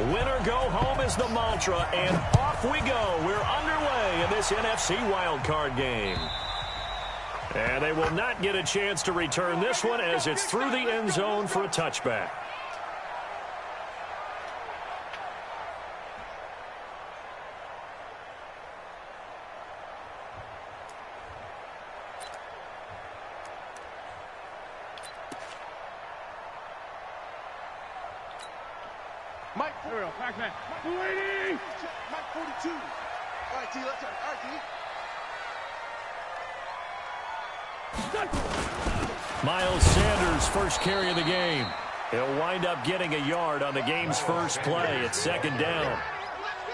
Win or go home is the mantra, and off we go. We're underway in this NFC wildcard game. And they will not get a chance to return this one as it's through the end zone for a touchback. Mike, here we go. Pac-Man. Mike 42. All right, T, let's go. All right, T. Miles Sanders' first carry of the game. He'll wind up getting a yard on the game's first play. It's second down.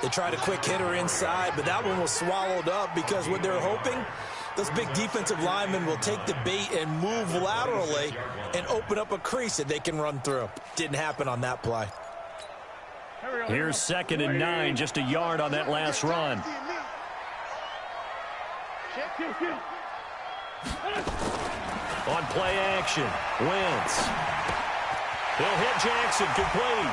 They tried a quick hitter inside, but that one was swallowed up because what they're hoping, those big defensive linemen will take the bait and move laterally and open up a crease that they can run through. Didn't happen on that play. Here's 2nd and 9, just a yard on that last run. On play action, Wentz. He'll hit Jackson, complete.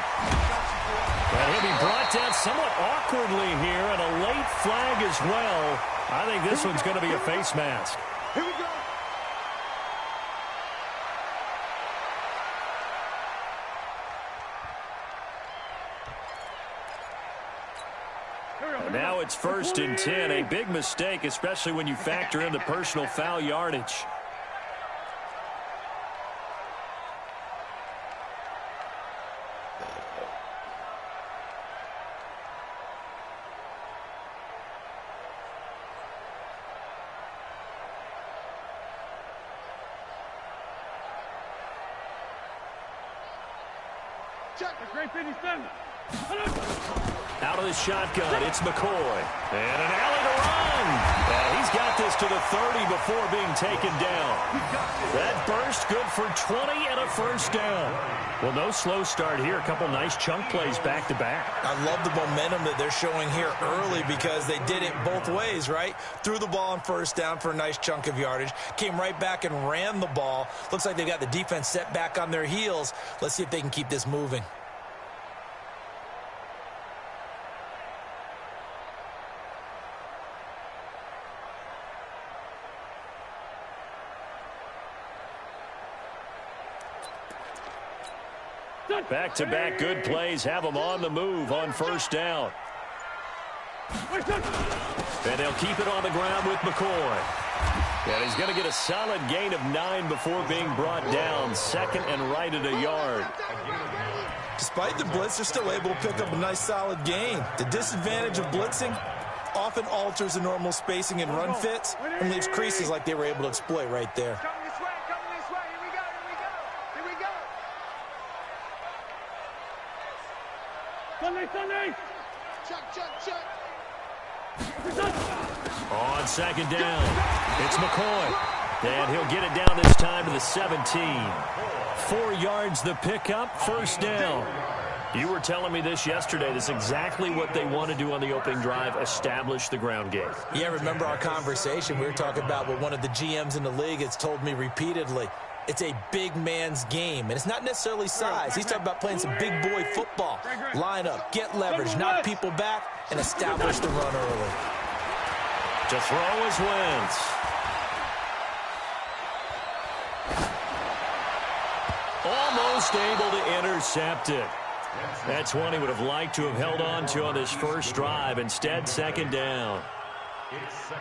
And he'll be brought down somewhat awkwardly here, and a late flag as well. I think this one's going to be a face mask. Here we go. Now it's 1st and 10, a big mistake, especially when you factor in the personal foul yardage. Check the great 57. Out of the shotgun, it's McCoy. And an alley to run. And he's got this to the 30 before being taken down. That burst good for 20 and a first down. Well, no slow start here. A couple nice chunk plays back-to-back. I love the momentum that they're showing here early because they did it both ways, right? Threw the ball on first down for a nice chunk of yardage. Came right back and ran the ball. Looks like they've got the defense set back on their heels. Let's see if they can keep this moving. Back-to-back good plays have them on the move on first down. And they'll keep it on the ground with McCoy. And he's going to get a solid gain of 9 before being brought down. 2nd and right at a yard. Despite the blitz, they're still able to pick up a nice solid gain. The disadvantage of blitzing often alters the normal spacing and run fits and leaves creases like they were able to exploit right there. Sunday. Check. On 2nd down, it's McCoy. And he'll get it down this time to the 17. 4 yards the pickup, first down. You were telling me this yesterday. This is exactly what they want to do on the opening drive, establish the ground game. Yeah, remember our conversation? We were talking about what one of the GMs in the league has told me repeatedly. It's a big man's game, and it's not necessarily size. He's talking about playing some big boy football. Line up, get leverage, knock people back, and establish the run early. To throw is Wentz. Almost able to intercept it. That's one he would have liked to have held on to on this first drive. Instead, 2nd down.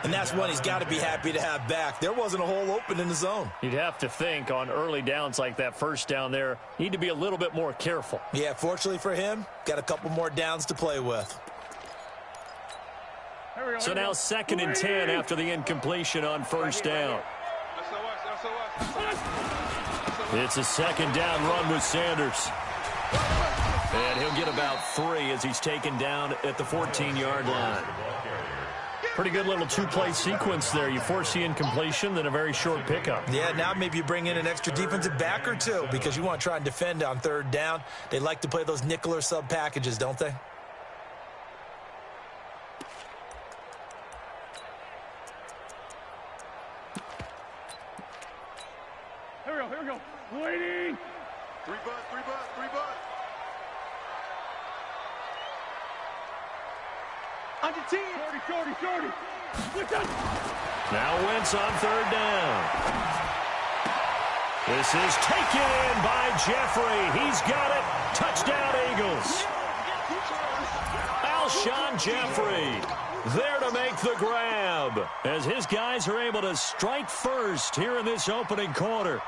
And that's one he's got to be happy to have back. There wasn't a hole open in the zone. You'd have to think on early downs like that first down there, need to be a little bit more careful. Yeah, fortunately for him, got a couple more downs to play with. So now 2nd and 10 after the incompletion on first down. It's a 2nd down run with Sanders. And he'll get about 3 as he's taken down at the 14-yard line. Pretty good little 2-play sequence there. You force the incompletion, then a very short pickup. Yeah, now maybe you bring in an extra defensive back or 2 because you want to try and defend on 3rd down. They like to play those nickel or sub packages, don't they? Here we go. Waiting. 3 butt. Under 10. Shorty. Now Wentz on third down. This is taken in by Jeffrey. He's got it. Touchdown, Eagles. Alshon Jeffrey there to make the grab as his guys are able to strike first here in this opening quarter.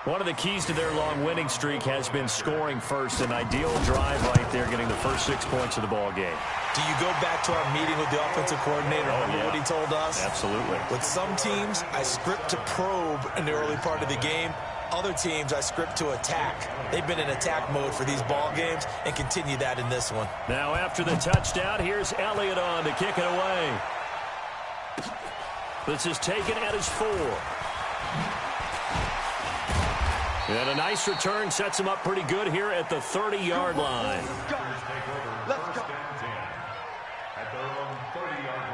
One of the keys to their long winning streak has been scoring first. An ideal drive right there, getting the first 6 points of the ball game. Do you go back to our meeting with the offensive coordinator? Remember what he told us? Absolutely. With some teams, I script to probe in the early part of the game. Other teams, I script to attack. They've been in attack mode for these ball games and continue that in this one. Now after the touchdown, here's Elliott on to kick it away. This is taken at his 4. And a nice return sets him up pretty good here at the 30-yard line. Let's go. At their own 30-yard line.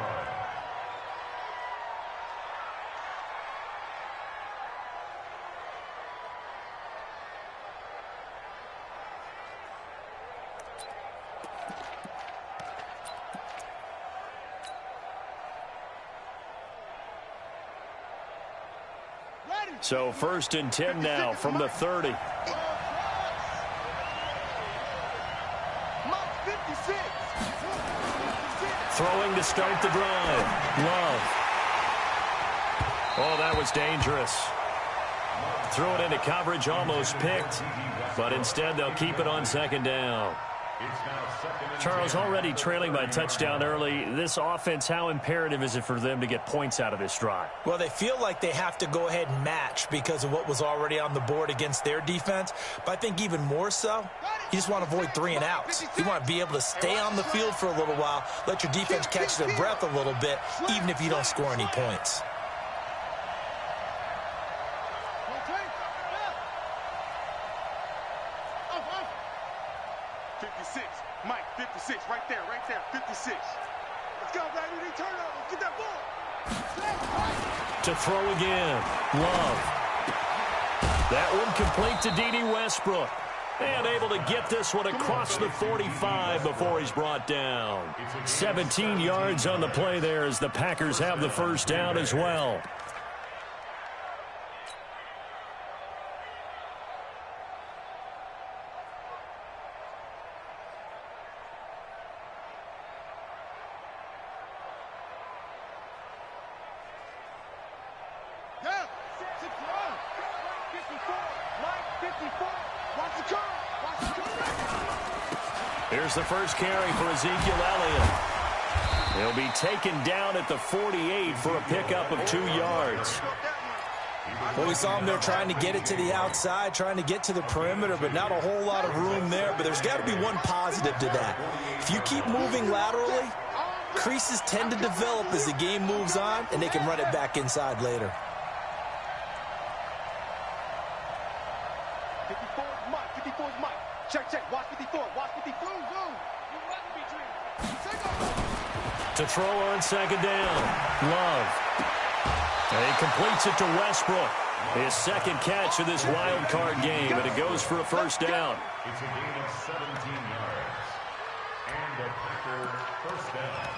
So 1st and 10 now from the 30. Throwing to start the drive. Love. Oh, that was dangerous. Threw it into coverage, almost picked. But instead, they'll keep it on 2nd down. Charles, already trailing by a touchdown early. This offense, how imperative is it for them to get points out of this drive? Well, they feel like they have to go ahead and match because of what was already on the board against their defense. But I think even more so, you just want to avoid 3 and outs. You want to be able to stay on the field for a little while, let your defense catch their breath a little bit, even if you don't score any points. Right there, 56. Let's go, baby. Turn over. Get that ball. To throw again. Love. That one complete to D.D. Westbrook. And able to get this one across the 45 before he's brought down. 17 yards on the play there as the Packers have the first down as well. Here's the first carry for Ezekiel Elliott. He'll be taken down at the 48 for a pickup of 2 yards. Well, we saw him there trying to get it to the outside, trying to get to the perimeter, but not a whole lot of room there. But there's got to be one positive to that. If you keep moving laterally, creases tend to develop as the game moves on, and they can run it back inside later. 54 is Mike. 54 is Mike. Check. Watch 54. Watch 54. To throw on 2nd down. Love. And he completes it to Westbrook. His 2nd catch of this wild card game, and it goes for a first down. It's a gain of 17 yards. And a Packer first down.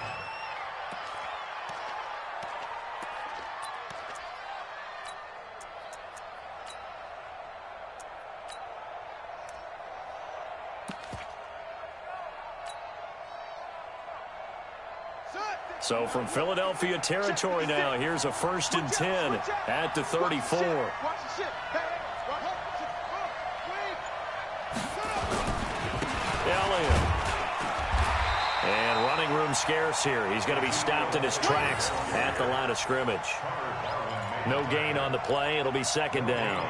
So from Philadelphia territory now, here's a 1st and 10 at the 34. Elliott. And running room scarce here. He's going to be stopped in his tracks at the line of scrimmage. No gain on the play. It'll be 2nd down.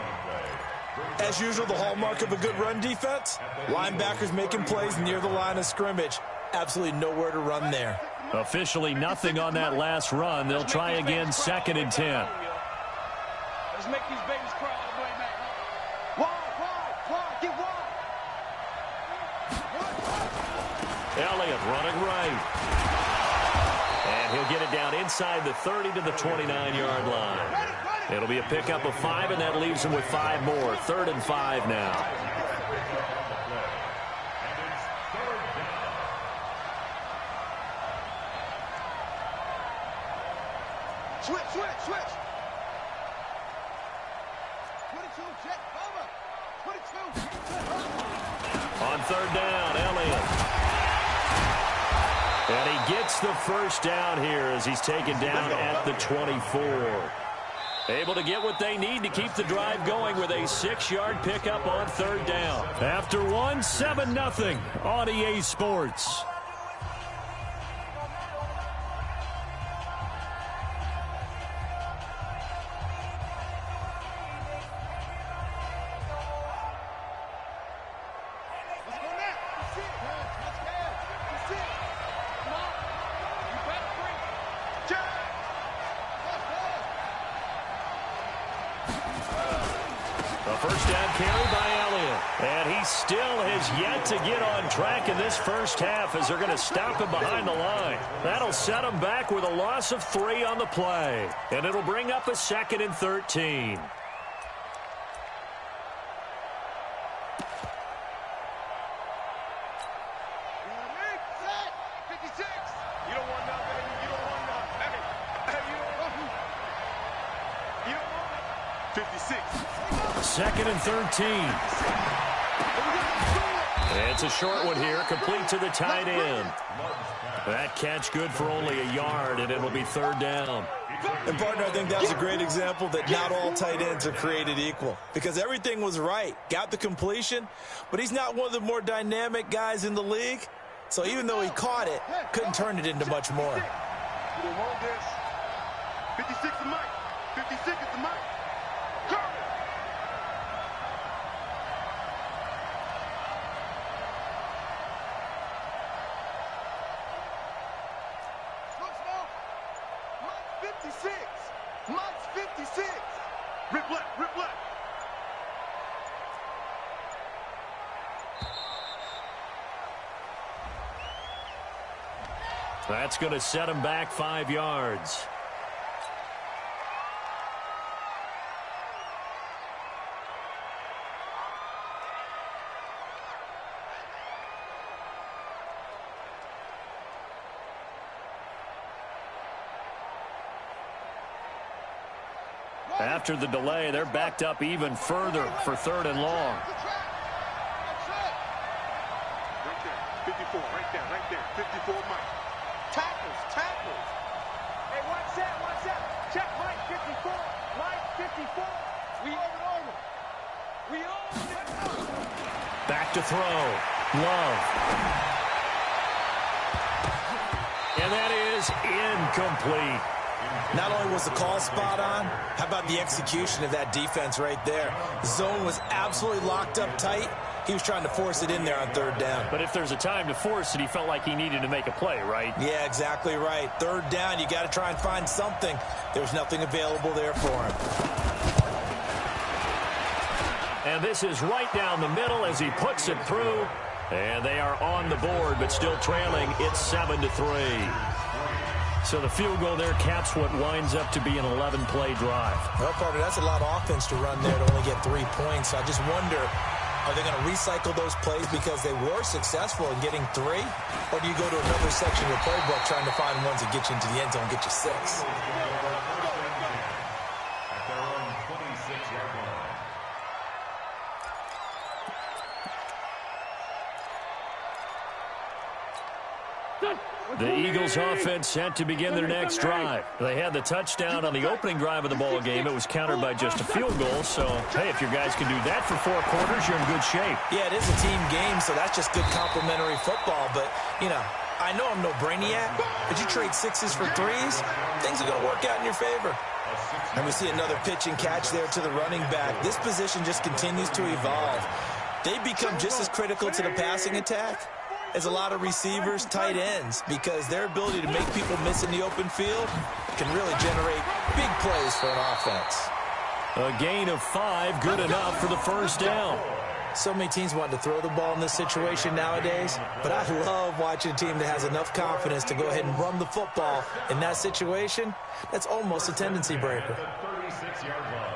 As usual, the hallmark of a good run defense, linebackers making plays near the line of scrimmage. Absolutely nowhere to run there. Officially nothing on that last run. They'll try again, 2nd and 10. Let's make these babies cry all the way back. Wide, get wide. Elliott running right. And he'll get it down inside the 30 to the 29-yard line. It'll be a pickup of 5, and that leaves him with 5 more. 3rd and 5 now. Switch. 22, jet, cover. 22. On third down, Elliott. And he gets the first down here as he's taken down at the 24. Able to get what they need to keep the drive going with a 6-yard pickup on third down. After one, 7-0 on EA Sports. First down carry by Elliott. And he still has yet to get on track in this first half as they're going to stop him behind the line. That'll set him back with a loss of 3 on the play. And it'll bring up a 2nd and 13. Second and 13. It's a short one here, complete to the tight end. That catch good for only a yard, and it'll be third down. And, partner, I think that was a great example that not all tight ends are created equal because everything was right. Got the completion, but he's not one of the more dynamic guys in the league. So even though he caught it, couldn't turn it into much more. 56 is Mike. 56 is the Mike. Mike's 56. Rip left. That's going to set him back 5 yards. After the delay, they're backed up even further for 3rd and long. Right there. 54, right there. 54, Mike. Tackles. Hey, watch that. Check Mike, 54. Mike, 54. We own it. Back to throw. Love. And that is incomplete. Not only was the call spot on, how about the execution of that defense right there? The zone was absolutely locked up tight. He was trying to force it in there on 3rd down. But if there's a time to force it, he felt like he needed to make a play, right? Yeah, exactly right. 3rd down, you got to try and find something. There's nothing available there for him. And this is right down the middle as he puts it through. And they are on the board, but still trailing. It's 7-3. So the field goal there caps what winds up to be an 11-play drive. Well, partner, that's a lot of offense to run there to only get 3 points. I just wonder, are they going to recycle those plays because they were successful in getting 3? Or do you go to another section of your playbook trying to find ones that get you into the end zone and get you 6? At their own 26-yard line. The Eagles offense set to begin their next drive. They had the touchdown on the opening drive of the ball game. It was countered by just a field goal. So, hey, if your guys can do that for 4 quarters, you're in good shape. Yeah, it is a team game, so that's just good complimentary football. But, you know, I know I'm no brainiac, but you trade 6s for 3s, things are going to work out in your favor. And we see another pitch and catch there to the running back. This position just continues to evolve. They become just as critical to the passing attack as a lot of receivers, tight ends, because their ability to make people miss in the open field can really generate big plays for an offense. A gain of 5, good enough for the first down. So many teams want to throw the ball in this situation nowadays, but I love watching a team that has enough confidence to go ahead and run the football in that situation. That's almost a tendency breaker. 36-yard line.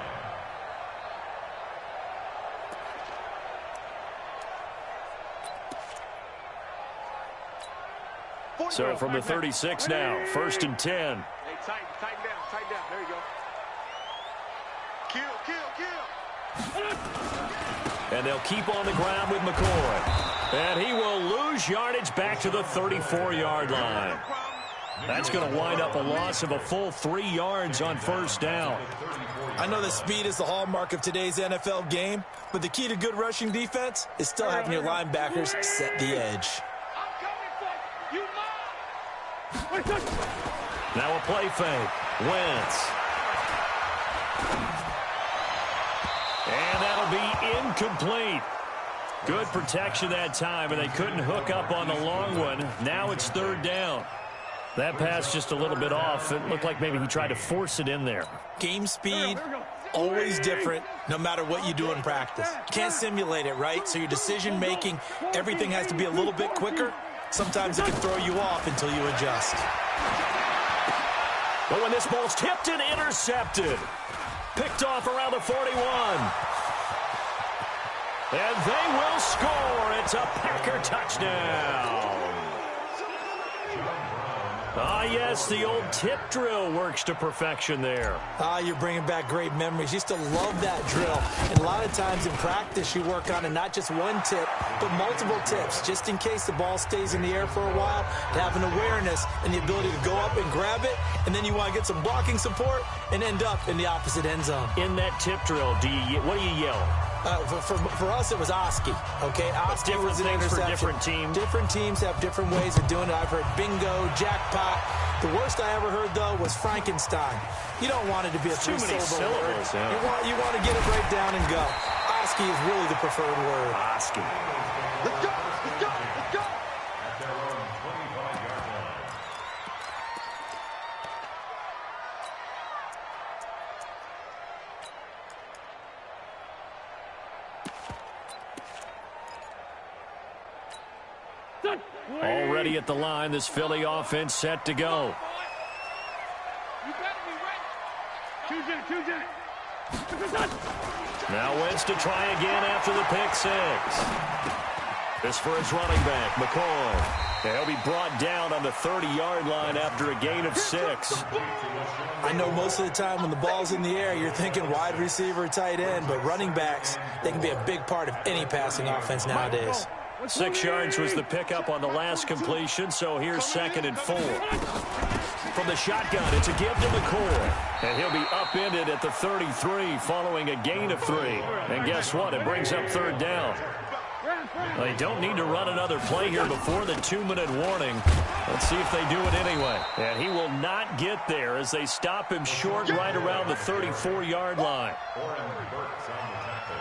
So from the 36 now, 1st and 10. Hey, Tighten down. There you go. Kill. And they'll keep on the ground with McCoy. And he will lose yardage back to the 34-yard line. That's going to wind up a loss of a full 3 yards on first down. I know that speed is the hallmark of today's NFL game, but the key to good rushing defense is still having your linebackers set the edge. Now a play fake. Wentz. And that'll be incomplete. Good protection that time, and they couldn't hook up on the long one. Now it's third down. That pass just a little bit off. It looked like maybe he tried to force it in there. Game speed, always different, no matter what you do in practice. You can't simulate it, right? So your decision-making, everything has to be a little bit quicker. Sometimes it can throw you off until you adjust. But when this ball's tipped and intercepted, picked off around the 41. And they will score. It's a Packer touchdown. Ah, yes, the old tip drill works to perfection there. Ah, you're bringing back great memories. Used to love that drill. And a lot of times in practice, you work on it, not just one tip, but multiple tips, just in case the ball stays in the air for a while, to have an awareness and the ability to go up and grab it, and then you want to get some blocking support and end up in the opposite end zone. In that tip drill, what do you yell? For us, it was Oski. Okay, Oski was an interception. For different teams. Different teams have different ways of doing it. I've heard bingo, jackpot. The worst I ever heard, though, was Frankenstein. You don't want it to be a three-syllable word. Yeah. You want to get it right down and go. Oski is really the preferred word. Oski. Let's go. At their own 25-yard line. Already at the line, this Philly offense set to go. You better be ready. Choose it. Now Wentz to try again after the pick six. This for his running back, McCoy. And he'll be brought down on the 30-yard line after a gain of 6. I know most of the time when the ball's in the air, you're thinking wide receiver, tight end, but running backs, they can be a big part of any passing offense nowadays. 6 yards was the pickup on the last completion, so here's 2nd and 4. From the shotgun, it's a give to McCoy. And he'll be upended at the 33 following a gain of 3. And guess what? It brings up third down. They don't need to run another play here before the 2-minute warning. Let's see if they do it anyway. And he will not get there as they stop him short right around the 34-yard line. Burks on the tackle.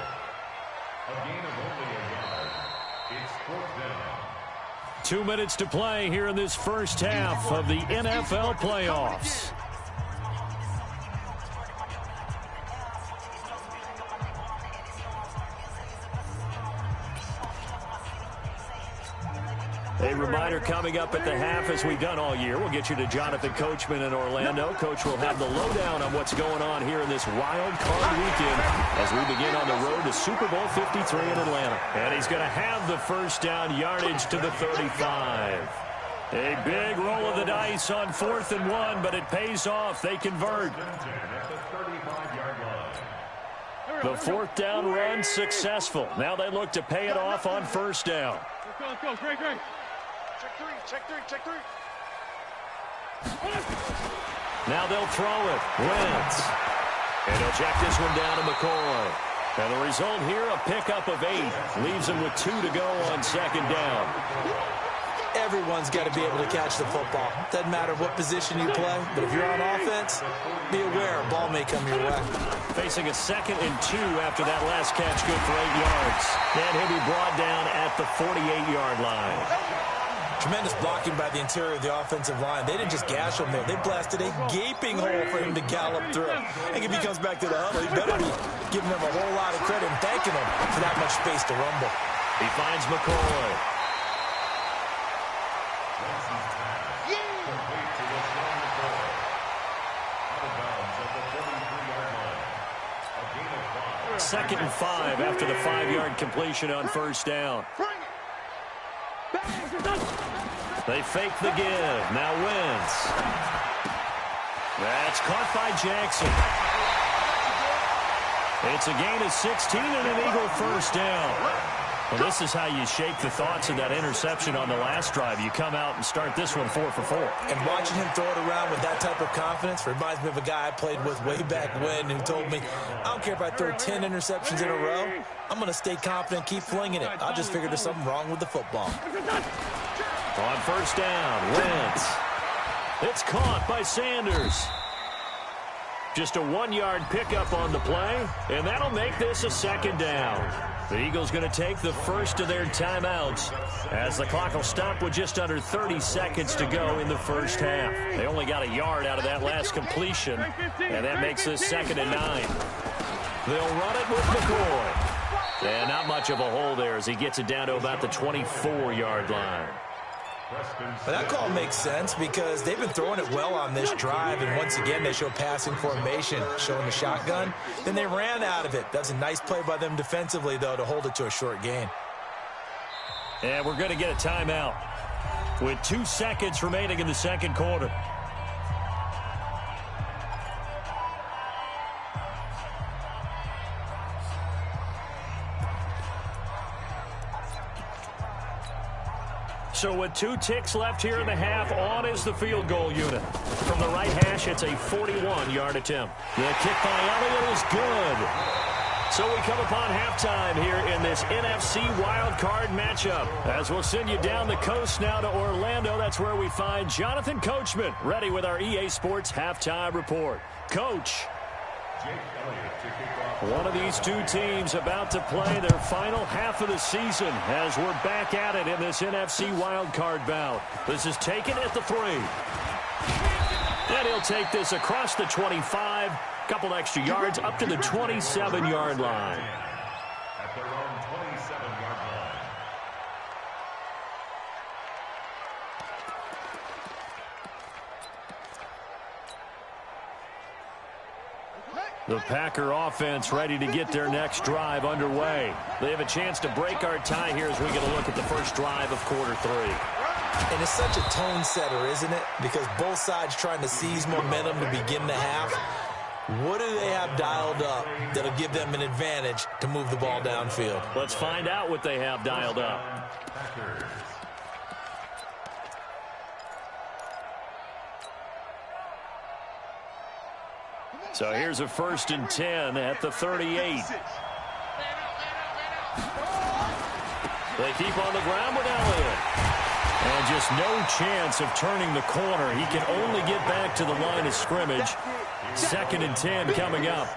A gain of only a yard. It's fourth down. 2 minutes to play here in this first half of the NFL playoffs. A reminder coming up at the half, as we've done all year. We'll get you to Jonathan Coachman in Orlando. Coach will have the lowdown on what's going on here in this wild card weekend as we begin on the road to Super Bowl 53 in Atlanta. And he's going to have the first down yardage to the 35. A big roll of the dice on 4th and 1, but it pays off. They convert. The 4th down run successful. Now they look to pay it off on first down. Let's go. Great. Check three. Now they'll throw it. Wentz. And he'll check this one down to McCoy. And the result here, a pickup of 8. Leaves him with 2 to go on 2nd down. Everyone's got to be able to catch the football. Doesn't matter what position you play, but if you're on offense, be aware a ball may come your way. Facing a 2nd and 2 after that last catch, good for 8 yards. And he'll be brought down at the 48-yard line. Tremendous blocking by the interior of the offensive line. They didn't just gash him there. They blasted a gaping hole for him to gallop through. And if he comes back to the huddle, he better be giving them a whole lot of credit and thanking them for that much space to rumble. He finds McCoy. Second and 5 after the 5-yard completion on first down. They fake the give. Now Wentz. That's caught by Jackson. It's a gain of 16 and an Eagle first down. Well, this is how you shake the thoughts of that interception on the last drive. You come out and start this one 4 for 4. And watching him throw it around with that type of confidence reminds me of a guy I played with way back when who told me, I don't care if I throw 10 interceptions in a row. I'm going to stay confident, keep flinging it. I just figured there's something wrong with the football. On first down, Wentz. It's caught by Sanders. Just a 1-yard pickup on the play, and that'll make this a second down. The Eagles going to take the first of their timeouts as the clock will stop with just under 30 seconds to go in the first half. They only got a yard out of that last completion, and that makes this 2nd and 9. They'll run it with McCoy. And not much of a hole there as he gets it down to about the 24-yard line. But that call makes sense because they've been throwing it well on this drive, and once again they show passing formation, showing the shotgun. Then they ran out of it. That's a nice play by them defensively, though, to hold it to a short gain. And we're going to get a timeout with 2 seconds remaining in the second quarter. So with 2 ticks left here in the half, on is the field goal unit. From the right hash, it's a 41-yard attempt. The kick by Elliott is good. So we come upon halftime here in this NFC wildcard matchup. As we'll send you down the coast now to Orlando, that's where we find Jonathan Coachman, ready with our EA Sports halftime report. Coach. One of these 2 teams about to play their final half of the season as we're back at it in this NFC wildcard bout. This is taken at the 3. And he'll take this across the 25, couple extra yards up to the 27-yard line. At their own 27-yard line. The Packer offense ready to get their next drive underway. They have a chance to break our tie here as we get a look at the first drive of quarter 3. And it's such a tone setter, isn't it? Because both sides trying to seize momentum to begin the half. What do they have dialed up that'll give them an advantage to move the ball downfield? Let's find out what they have dialed up. So here's a 1st and 10 at the 38. They keep on the ground with Elliott. And just no chance of turning the corner. He can only get back to the line of scrimmage. 2nd and 10 coming up.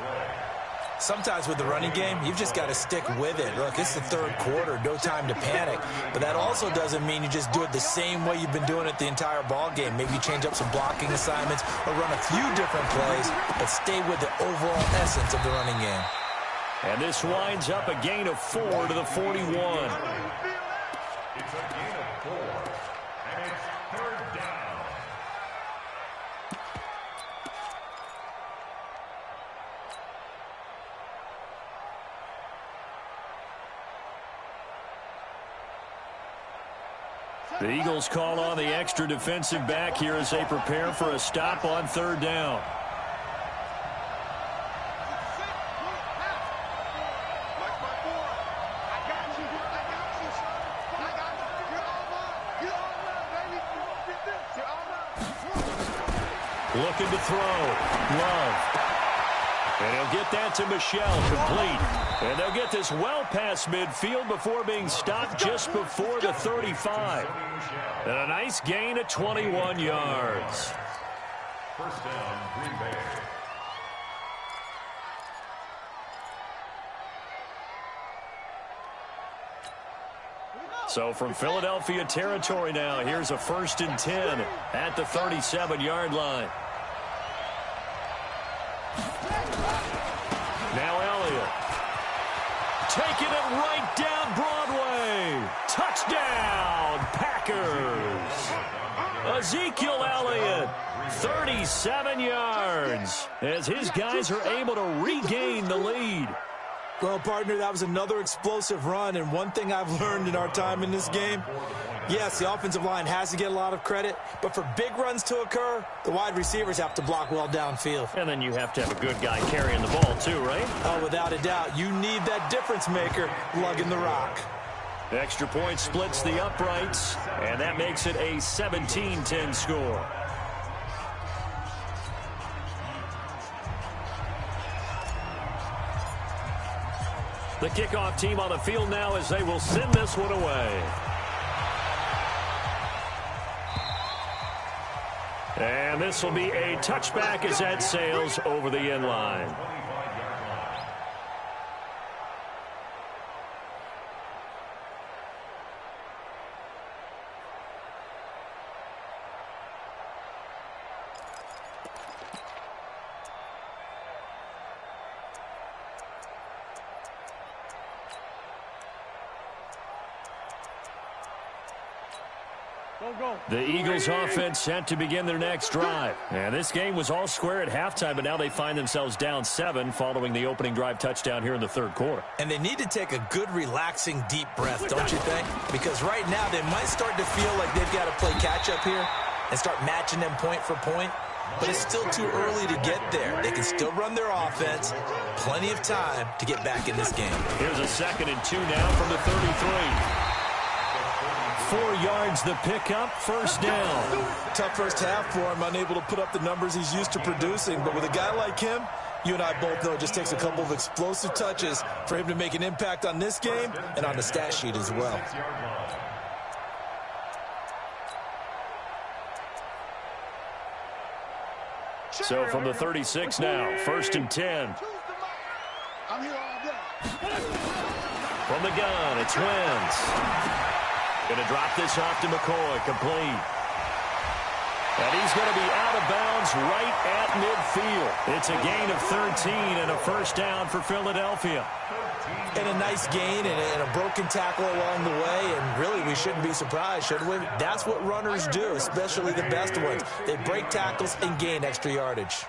Sometimes with the running game, you've just got to stick with it. Look, it's the 3rd quarter, no time to panic. But that also doesn't mean you just do it the same way you've been doing it the entire ball game. Maybe change up some blocking assignments or run a few different plays, but stay with the overall essence of the running game. And this winds up a gain of 4 to the 41. It's a gain of 4, and it's 3rd down. The Eagles call on the extra defensive back here as they prepare for a stop on 3rd down. Looking to throw. Love. And he'll get that to Michelle, complete. And they'll get this well past midfield before being stopped just before the 35. And a nice gain of 21 yards. 1st down, Green Bay. So from Philadelphia territory now, here's a 1st and 10 at the 37-yard line. Now Elliott. Taking it right down Broadway. Touchdown, Packers. Ezekiel Elliott, 37 yards, as his guys are able to regain the lead. Well, partner, that was another explosive run, and one thing I've learned in our time in this game, Yes, the offensive line has to get a lot of credit, but for big runs to occur, the wide receivers have to block well downfield. And then you have to have a good guy carrying the ball too, right? Oh, without a doubt. You need that difference maker lugging the rock. The extra point splits the uprights, and that makes it a 17-10 score. The kickoff team on the field now as they will send this one away. And this will be a touchback as that sails over the end line. The Eagles offense set to begin their next drive. And this game was all square at halftime, but now they find themselves down 7 following the opening drive touchdown here in the third quarter. And they need to take a good, relaxing, deep breath, don't you think? Because right now they might start to feel like they've got to play catch-up here and start matching them point for point. But it's still too early to get there. They can still run their offense. Plenty of time to get back in this game. Here's a 2nd and 2 now from the 33. 4 yards the pickup, first down. Tough first half for him, unable to put up the numbers he's used to producing. But with a guy like him, you and I both know it just takes a couple of explosive touches for him to make an impact on this game and on the stat sheet as well. So from the 36 now, 1st and 10. From the gun, it's Wentz. Going to drop this off to McCoy, complete. And he's going to be out of bounds right at midfield. It's a gain of 13 and a first down for Philadelphia. And a nice gain and a broken tackle along the way, and really we shouldn't be surprised, should we? That's what runners do, especially the best ones. They break tackles and gain extra yardage.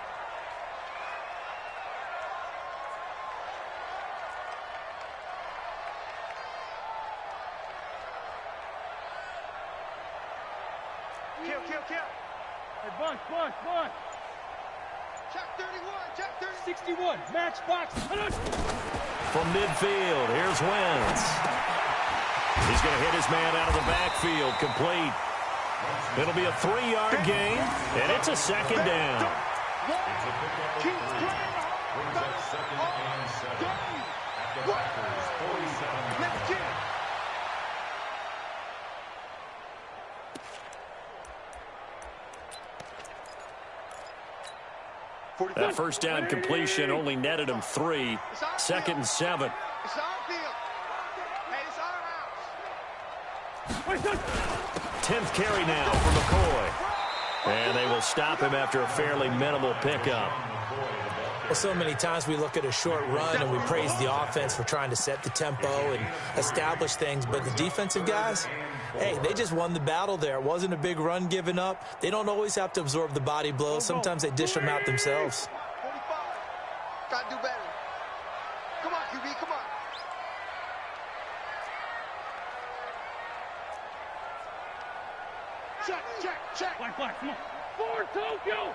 Bunch. Check 31, check 61, match box. From midfield, here's Wentz. He's going to hit his man out of the backfield, complete. It'll be a 3-yard gain, and it's a 2nd down. That first down completion only netted him 3. 2nd and 7. It's our field. Hey, it's our house. 10th carry now for McCoy. And they will stop him after a fairly minimal pickup. Well, so many times we look at a short run and we praise the offense for trying to set the tempo and establish things, but the defensive guys, hey, they just won the battle there. It wasn't a big run given up. They don't always have to absorb the body blows. Sometimes they dish them out themselves. 45. Gotta do better. Come on, QB, come on. Check. Black, come on. Forward, Tokyo.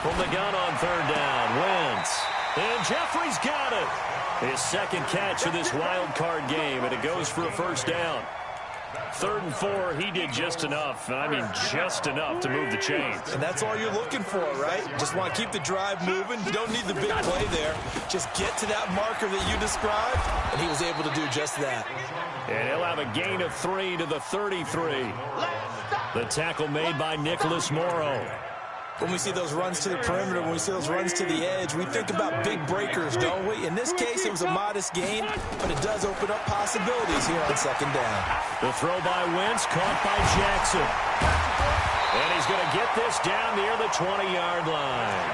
From the gun on 3rd down, Wentz. And Jeffrey's got it. His 2nd catch of this wild card game, and it goes for a first down. 3rd and 4, he did just enough. I mean, just enough to move the chains. And that's all you're looking for, right? Just want to keep the drive moving. You don't need the big play there. Just get to that marker that you described, and he was able to do just that. And he'll have a gain of 3 to the 33. The tackle made by Nicholas Morrow. When we see those runs to the perimeter, when we see those runs to the edge, we think about big breakers, don't we? In this case, it was a modest gain, but it does open up possibilities here on 2nd down. The throw by Wentz, caught by Jackson. And he's going to get this down near the 20-yard line.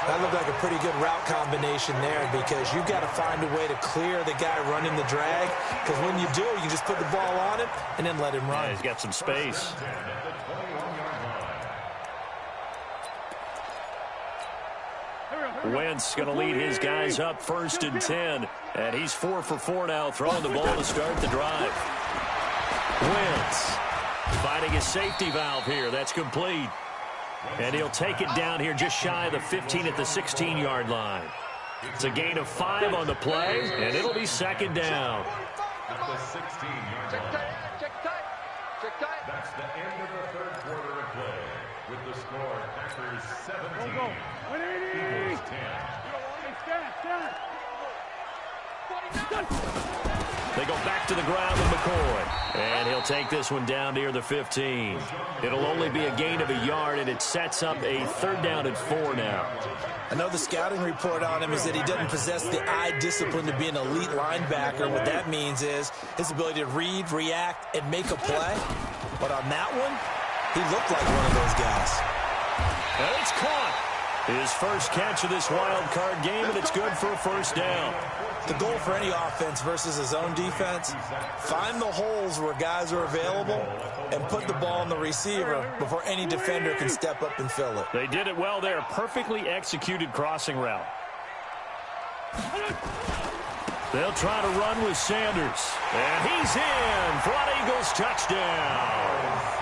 That looked like a pretty good route combination there because you've got to find a way to clear the guy running the drag, because when you do, you just put the ball on him and then let him run. Yeah, he's got some space. Wentz going to lead his guys up 1st and 10. And he's 4 for 4 now, throwing the ball to start the drive. Wentz finding his safety valve here. That's complete. And he'll take it down here just shy of the 15 at the 16-yard line. It's a gain of 5 on the play, and it'll be 2nd down. At the 16-yard line. That's the end of the 3rd quarter of play. With the score, Packers 17, Eagles 10. They go back to the ground with McCoy. And he'll take this one down near the 15. It'll only be a gain of a yard, and it sets up a 3rd down and 4 now. I know the scouting report on him is that he doesn't possess the eye discipline to be an elite linebacker. What that means is his ability to read, react, and make a play. But on that one, he looked like one of those guys. And it's caught. His first catch of this wild card game, and it's good for a 1st down. The goal for any offense versus his own defense, find the holes where guys are available and put the ball in the receiver before any defender can step up and fill it. They did it well there. Perfectly executed crossing route. They'll try to run with Sanders. And he's in for an Eagles touchdown.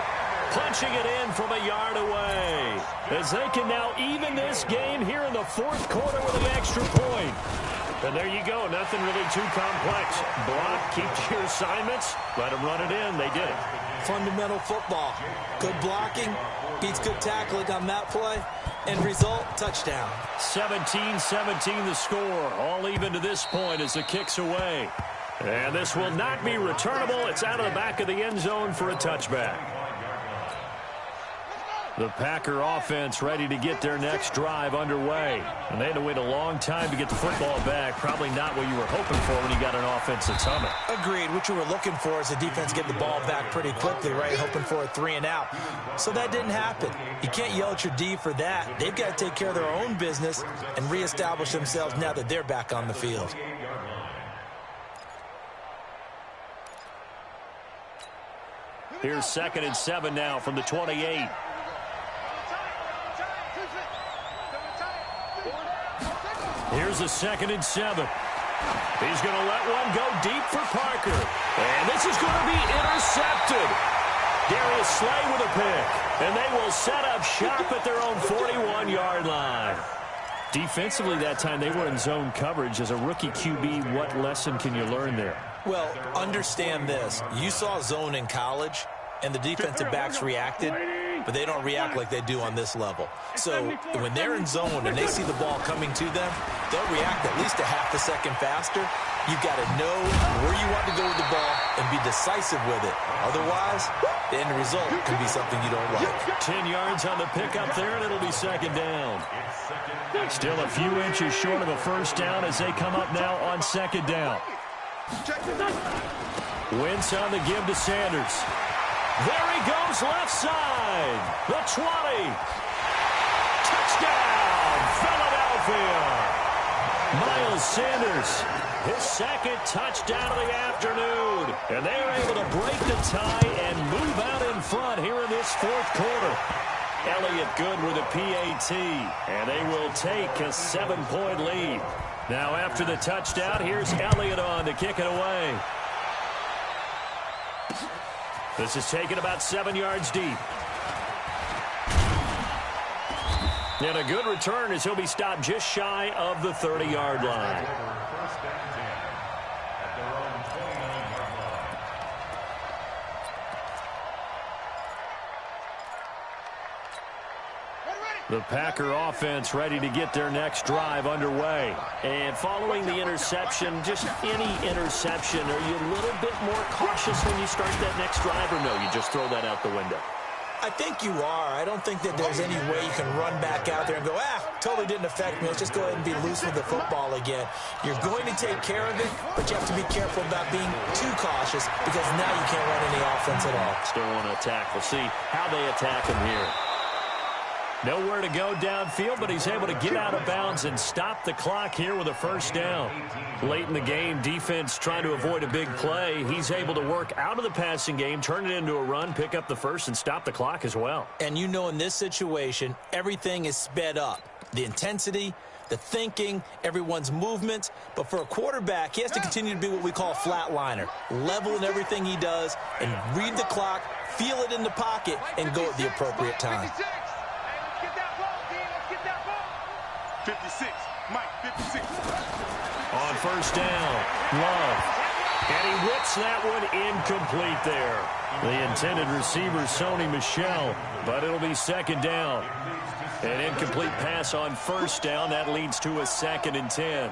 Punching it in from a yard away. As they can now even this game here in the 4th quarter with an extra point. And there you go. Nothing really too complex. Block, keep to your assignments, let them run it in. They did it. Fundamental football. Good blocking beats good tackling on that play. End result, touchdown. 17-17 the score. All even to this point as the kick's away. And this will not be returnable. It's out of the back of the end zone for a touchback. The Packer offense ready to get their next drive underway. And they had to wait a long time to get the football back. Probably not what you were hoping for when you got an offense that's humming. Agreed. What you were looking for is the defense get the ball back pretty quickly, right? Hoping for a 3 and out. So that didn't happen. You can't yell at your D for that. They've got to take care of their own business and reestablish themselves now that they're back on the field. Here's 2nd and 7 now from the 28. Here's a 2nd and 7. He's going to let one go deep for Parker. And this is going to be intercepted. Darius Slay with a pick. And they will set up shop at their own 41-yard line. Defensively that time, they were in zone coverage. As a rookie QB, what lesson can you learn there? Well, understand this. You saw zone in college, and the defensive backs reacted, but they don't react like they do on this level. So when they're in zone and they see the ball coming to them, they'll react at least a half a second faster. You've got to know where you want to go with the ball and be decisive with it. Otherwise, the end result can be something you don't like. 10 yards on the pickup there, and it'll be 2nd down. Still a few inches short of a 1st down as they come up now on 2nd down. Wentz on the give to Sanders. There he goes left side. The 20. Touchdown, Philadelphia. Miles Sanders, his 2nd touchdown of the afternoon. And they are able to break the tie and move out in front here in this 4th quarter. Elliott good with a PAT. And they will take a 7-point lead. Now after the touchdown, here's Elliott on to kick it away. This is taken about 7 yards deep. And a good return as he'll be stopped just shy of the 30-yard line. The Packer offense ready to get their next drive underway. And following the interception, just any interception, are you a little bit more cautious when you start that next drive, or no, you just throw that out the window? I think you are. I don't think that there's any way you can run back out there and go, totally didn't affect me. Let's just go ahead and be loose with the football again. You're going to take care of it, but you have to be careful about being too cautious because now you can't run any offense at all. Still want to attack. We'll see how they attack him here. Nowhere to go downfield, but he's able to get out of bounds and stop the clock here with a 1st down. Late in the game, defense trying to avoid a big play. He's able to work out of the passing game, turn it into a run, pick up the 1st, and stop the clock as well. And you know in this situation, everything is sped up. The intensity, the thinking, everyone's movements. But for a quarterback, he has to continue to be what we call a flatliner, level in everything he does, and read the clock, feel it in the pocket, and go at the appropriate time. 56, Mike, 56. On first down, Love. And he whips that one incomplete there. The intended receiver, Sony Michel, but it'll be second down. An incomplete pass on first down. That leads to a 2nd and 10.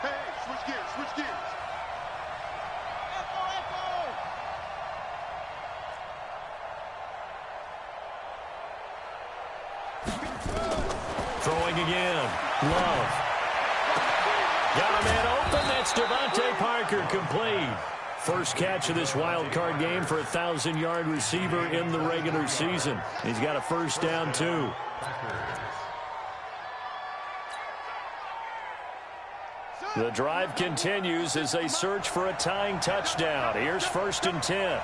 Hey, switch gears, switch gears. Throwing again. Love. Got a man open. That's Devontae Parker, complete. First catch of this wild card game for a 1,000-yard receiver in the regular season. He's got a first down, too. The drive continues as they search for a tying touchdown. Here's 1st and 10.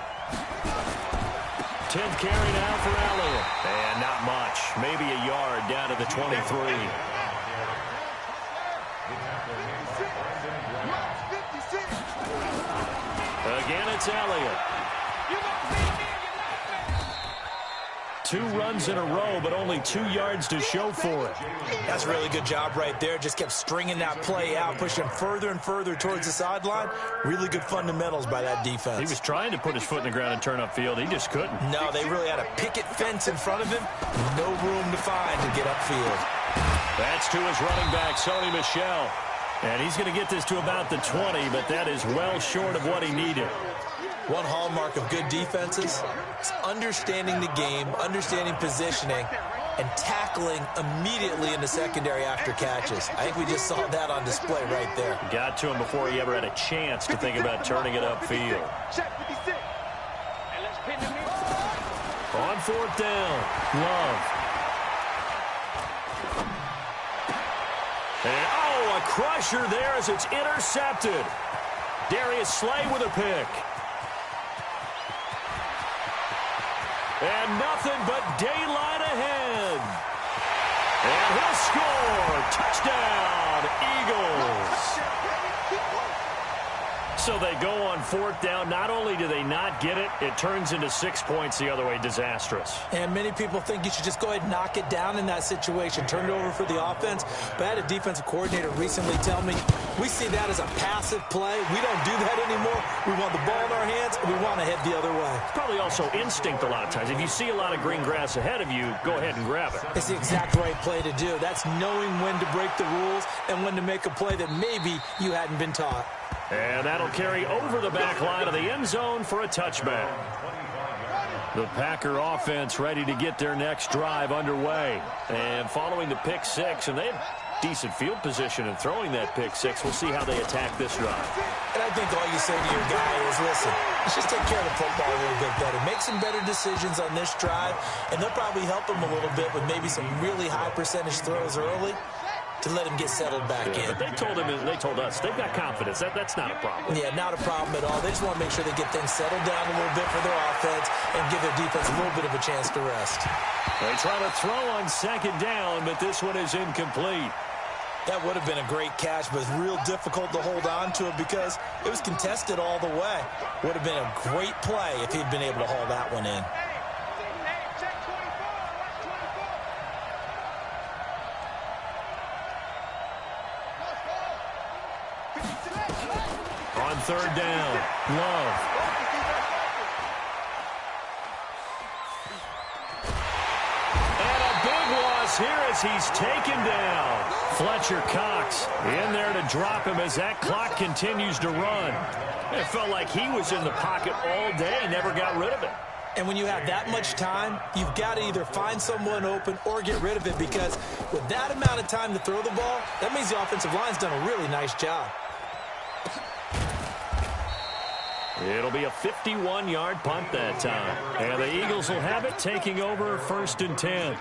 10th carry now for Elliott. And not much. Maybe a yard down to the 23. Again, it's Elliott. 2 runs in a row, but only 2 yards to show for it. That's a really good job right there. Just kept stringing that play out, pushing further and further towards the sideline. Really good fundamentals by that defense. He was trying to put his foot in the ground and turn upfield. He just couldn't. No, they really had a picket fence in front of him. No room to find to get upfield. That's to his running back, Sony Michel. And he's going to get this to about the 20, but that is well short of what he needed. One hallmark of good defenses is understanding the game, understanding positioning, and tackling immediately in the secondary after catches. I think we just saw that on display right there. Got to him before he ever had a chance to think about turning it upfield. On 4th down, Love. And, a crusher there as it's intercepted. Darius Slay with a pick. And nothing but daylight ahead. And he'll score. Touchdown, Eagles. So they go on 4th down. Not only do they not get it, it turns into 6 points the other way. Disastrous. And many people think you should just go ahead and knock it down in that situation, turn it over for the offense. But I had a defensive coordinator recently tell me, we see that as a passive play. We don't do that anymore. We want the ball in our hands, and we want to head the other way. It's probably also instinct a lot of times. If you see a lot of green grass ahead of you, go ahead and grab it. It's the exact right play to do. That's knowing when to break the rules and when to make a play that maybe you hadn't been taught. And that'll carry over the back line of the end zone for a touchback. The Packer offense ready to get their next drive underway. And following the pick 6, and they had decent field position in throwing that pick 6. We'll see how they attack this drive. And I think all you say to your guy is, listen, let's just take care of the football a little bit better. Make some better decisions on this drive, and they'll probably help him a little bit with maybe some really high percentage throws early to let him get settled back in. But they told us they've got confidence. That's not a problem. Yeah, not a problem at all. They just want to make sure they get things settled down a little bit for their offense and give their defense a little bit of a chance to rest. They try to throw on 2nd down, but this one is incomplete. That would have been a great catch, but it's real difficult to hold on to it because it was contested all the way. Would have been a great play if he'd been able to haul that one in. On 3rd down, Love. And a big loss here as he's taken down. Fletcher Cox in there to drop him as that clock continues to run. It felt like he was in the pocket all day, never got rid of it. And when you have that much time, you've got to either find someone open or get rid of it, because with that amount of time to throw the ball, that means the offensive line's done a really nice job. It'll be a 51-yard punt that time. And the Eagles will have it, taking over 1st and 10.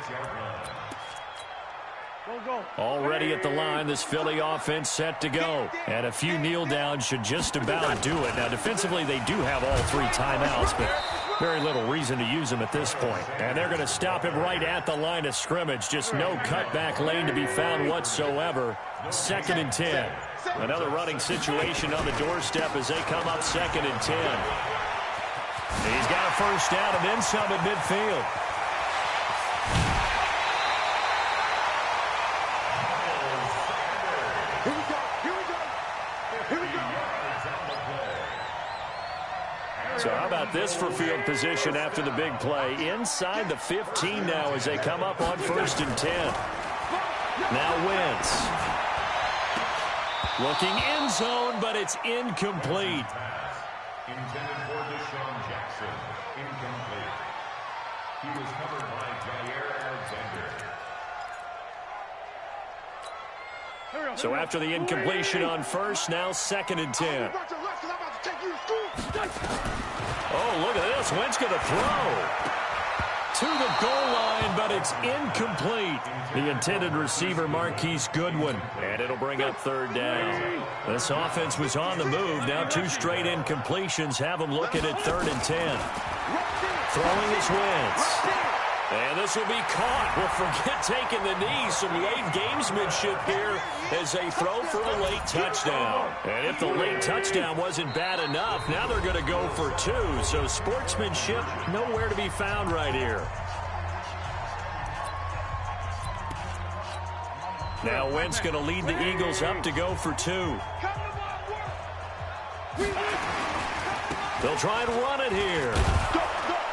Already at the line, this Philly offense set to go. And a few kneel downs should just about do it. Now, defensively, they do have all 3 timeouts, but Very little reason to use him at this point. And they're going to stop him right at the line of scrimmage. Just no cutback lane to be found whatsoever. 2nd and 10. Another running situation on the doorstep as they come up 2nd and 10. He's got a first down and then some at midfield. So how about this for field position after the big play? Inside the 15 now as they come up on 1st and 10. Now Wentz. Looking end zone, but it's incomplete. Intended for Deshaun Jackson. Incomplete. He was covered by Jair Alexander. So after the incompletion on 1st, now 2nd and 10. Oh, look at this. Wentz going to throw to the goal line, but it's incomplete. The intended receiver, Marquise Goodwin, and it'll bring up 3rd down. This offense was on the move. Now 2 straight incompletions have them looking at 3rd and 10. Throwing is Wentz. And this will be caught. Well, forget taking the knee. Some late gamesmanship here as they throw for a late touchdown. And if the late touchdown wasn't bad enough, now they're going to go for 2. So sportsmanship nowhere to be found right here. Now Wentz going to lead the Eagles up to go for 2. They'll try and run it here.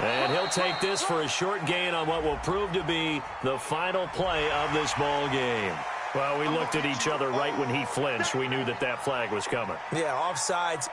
And he'll take this for a short gain on what will prove to be the final play of this ball game. Well, we looked at each other right when he flinched. We knew that that flag was coming. Yeah, offsides.